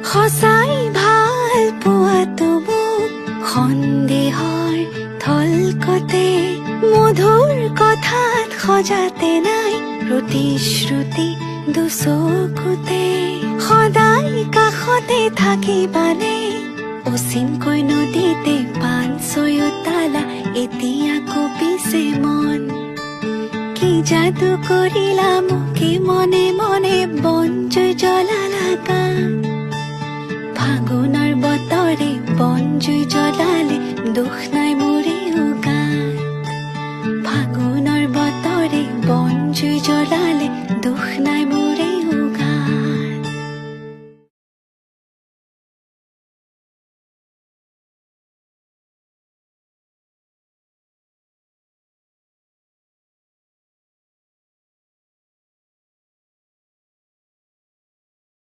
সঁচাই ভাল পোৱাটো মোক সন্দেহৰ থলকতে মধুৰ কথাত সজাতে নাই প্ৰতিশ্ৰুতি দুচকুতে সদায় কাষতে থাকিবানে অচিনকৈ নদীতে পান ছয়োতালা এতিয়া কঁপিছে মন কি যাদু কৰিলা মোকে মনে মনে বন জুই জ্বলা